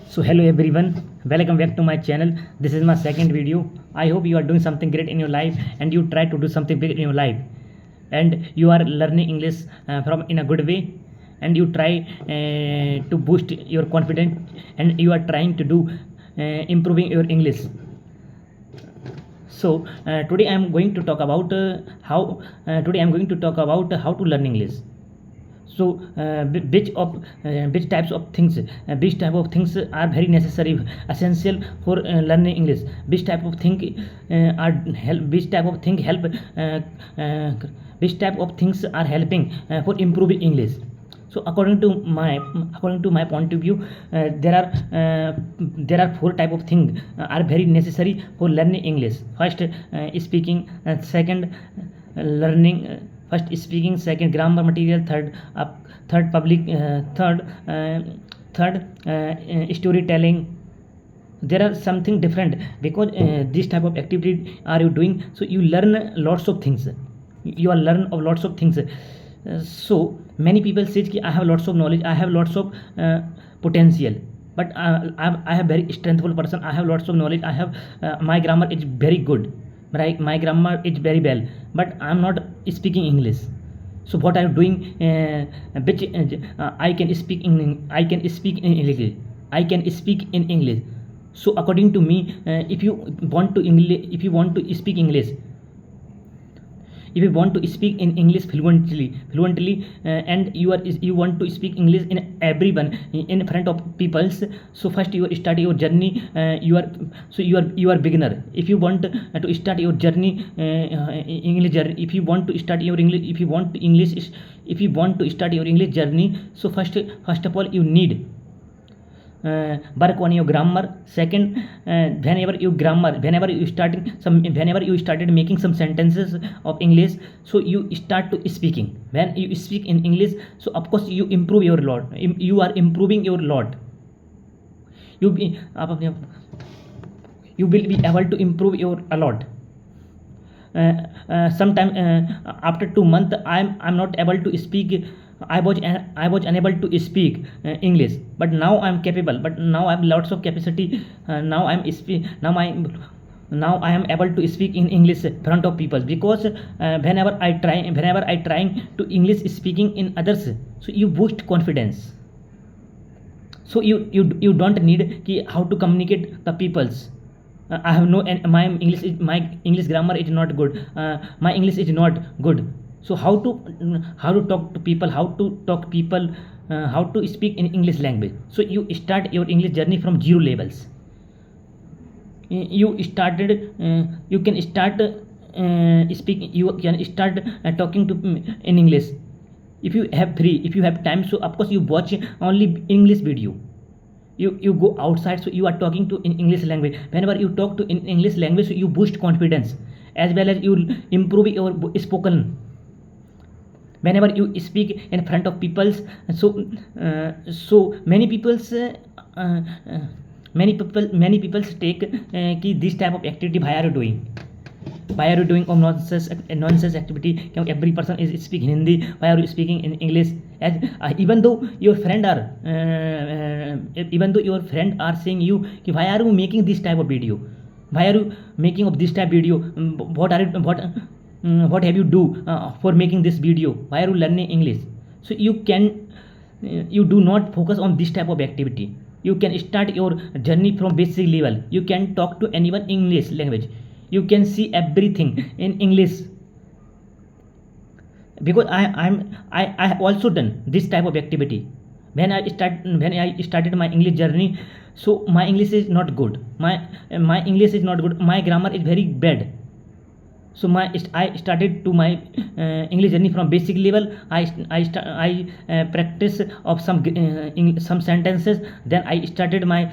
So hello everyone, welcome back to my channel. This is my second video. I hope you are doing something great in your life and you try to do something big in your life, and you are learning English from in a good way, and you try to boost your confidence, and you are trying to do improving your English. So today I am going to talk about how to learn English. So which types of things which type of things are very necessary, essential for learning English. Which type of thing are help which type of thing help uh, which type of things are helping for improving English. So according to my point of view, there are four type of things are very necessary for learning English. First, speaking. Second, learning. First, speaking. Second, grammar material. Third public. Third, storytelling. There are something different because this type of activity are you doing, so you learn lots of things. You are learn of lots of things. So many people say कि I have lots of knowledge, I have lots of potential, but I have very strengthful person, I have lots of knowledge, I have my grammar is very good, right? My grammar is very well, but I am not speaking English. So what I am doing, which I can speak in English, I can speak in English. So according to me, if you want to speak English, if you want to speak in English fluently, and you want to speak English in everyone, in front of peoples, so first you start your journey. You are beginner. If you want to start your journey, English journey, if you want to start your English, if you want to start your English journey, so first of all you need work on your grammar. Second, whenever you started making some sentences of English, so you start to speaking. When you speak in English, so of course you improve your lot. You are improving your lot. You will be able to improve your a lot. Sometime after 2 months, I'm not able to speak. I was unable to speak English, but now I'm capable. But now I have lots of capacity. Now I am able to speak in English front of people, because whenever I trying to English speaking in others, so you boost confidence. So you don't need how to communicate the peoples. I have no, and my English grammar is not good. My English is not good. So how to talk to people, how to speak in English language. So you start your English journey from zero levels. You can start speaking. You can start talking to in English. If you have time, so of course you watch only English video. You go outside, so you are talking to in English language. Whenever you talk to in English language, so you boost confidence, as well as you improve your spoken. Whenever you speak in front of people, so many people take this type of activity. Why are you doing of nonsense activity? Every person is speaking Hindi. Why are you speaking in English? As even though your friend are saying you, why are you making this type of video? Why are you making of this type of video? What have you do for making this video? Why are you learning English? So you do not focus on this type of activity. You can start your journey from basic level. You can talk to anyone in English language. You can see everything in English, because I have also done this type of activity. When I started my English journey, so my English is not good. My English is not good. My grammar is very bad. So I started to my English journey from basic level. I practice of some sentences. Then I started my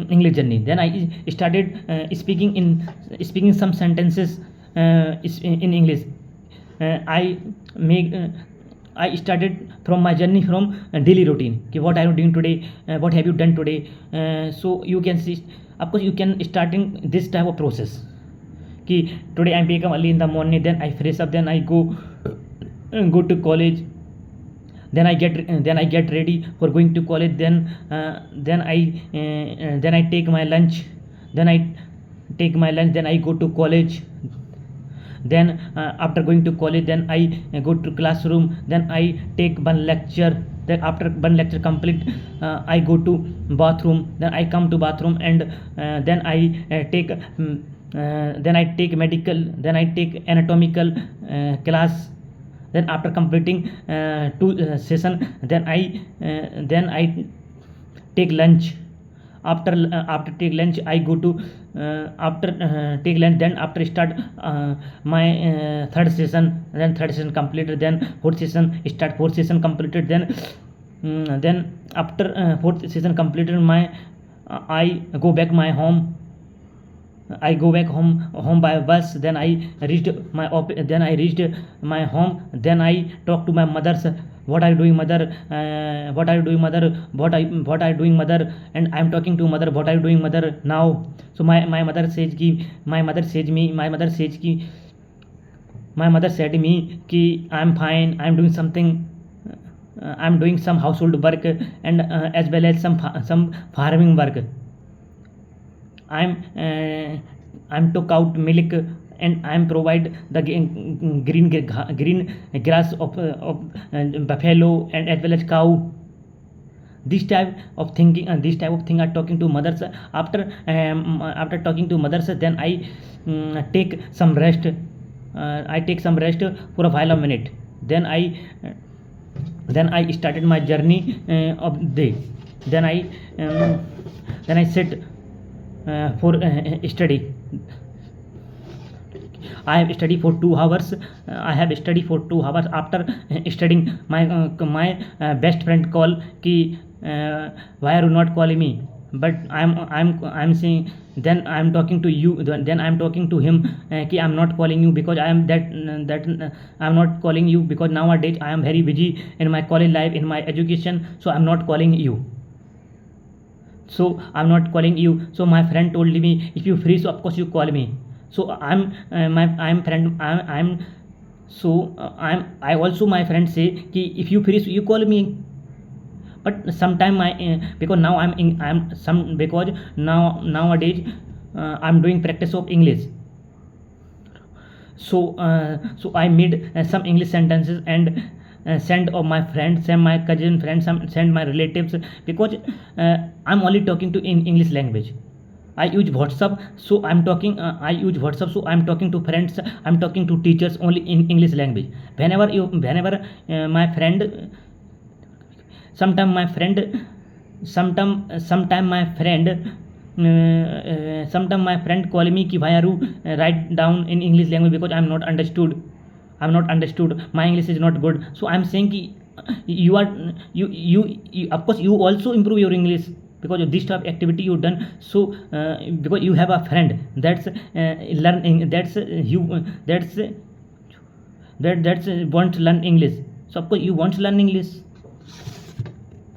English journey. Then I started speaking some sentences in English. I started from my journey from daily routine. What are you doing today? What have you done today? So you can see, of course, you can starting this type of process. Today I wake up early in the morning, then I fresh up, then I go to college. then I get ready for going to college. Then I take my lunch. Then I go to college. Then after going to college, then I go to classroom. Then I take one lecture. Then after one lecture complete, I go to bathroom. Then I come to bathroom, and then I take then I take medical. Then I take anatomical class. Then after completing two session, then I take lunch. After take lunch, I go to after take lunch. Then after start my third session. Then third session completed. Then fourth session start. Fourth session completed. Then after fourth session completed, my I go back my home. I go back home by bus. Then I reached my home. Then I talk to my mother. What are you doing, mother? What are you doing, mother? What are you doing, mother? And I'm talking to mother. What are you doing, mother? Now. So my mother says ki my mother said me ki I'm fine. I'm doing some household work, and as well as some farming work. I'm took out milk, and I'm provide the green grass of buffalo, and as well as cow. This type of thing are talking to mothers. After talking to mothers, then I take some rest. I take some rest for a while, a minute. Then I started my journey of day. Then I sit for study. I have studied for 2 hours. After studying, my best friend call ki why are you not calling me? But I'm saying, then I'm talking to you. Then I'm talking to him ki I'm not calling you because I'm not calling you because nowadays I am very busy in my college life, in my education. So I'm not calling you. So my friend told me, if you free, so of course you call me. So I also, my friend say ki if you free, so you call me. But sometime because now because nowadays I'm doing practice of English. So I made some English sentences, and send of my friends, send my cousin friends, send my relatives, because I'm only talking to in English language. I use WhatsApp, so I'm talking. So I'm talking to friends. I'm talking to teachers only in English language. Whenever my friend, sometime my friend, sometime my friend call me ki why are you write down in English language, because I'm not understood. My English is not good. So I'm saying ki you are you of course you also improve your English because of this type of activity you done. So because you have a friend that's learning, that's want to learn English. So of course you want to learn English.